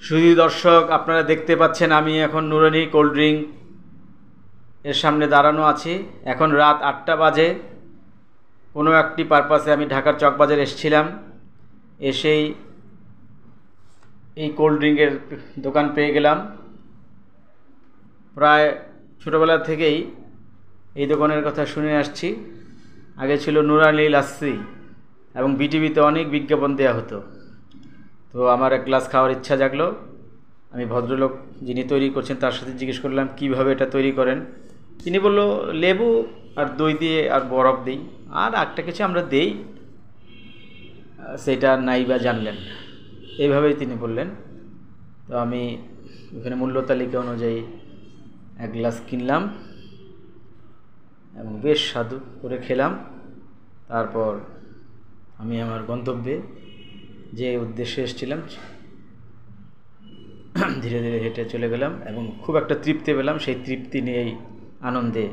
শুধু দর্শক, আপনারা দেখতে পাচ্ছেন আমি এখন নুরানি কোল্ড ড্রিঙ্ক এর সামনে দাঁড়ানো আছি। এখন রাত 8টা বাজে। কোনো একটি পারপাসে আমি ঢাকার চকবাজার এসেছিলাম, এসেই এই কোল্ড ড্রিঙ্কের দোকান পেয়ে গেলাম। প্রায় ছোটোবেলা থেকেই এই দোকানের কথা শুনে আসছি। আগে ছিল নুরানি লাস্সি এবং বিটিভিতে অনেক বিজ্ঞাপন দেওয়া হতো। তো আমার এক গ্লাস খাওয়ার ইচ্ছা জাগলো। আমি ভদ্রলোক যিনি তৈরি করছেন তার সাথে জিজ্ঞেস করলাম কীভাবে এটা তৈরি করেন। তিনি বলল লেবু আর দই দিয়ে আর বরফ দিই, আর একটা কিছু আমরা দেই, সেটা নাই বা জানলেন, এইভাবেই তিনি বললেন। তো আমি ওখানে মূল্য তালিকা অনুযায়ী এক গ্লাস কিনলাম এবং বেশ স্বাদু করে খেলাম। তারপর আমি আমার গন্তব্যে যে উদ্দেশ্যে এসেছিলাম ধীরে ধীরে হেঁটে চলে গেলাম এবং খুব একটা তৃপ্তি পেলাম। সেই তৃপ্তি নিয়েই আনন্দে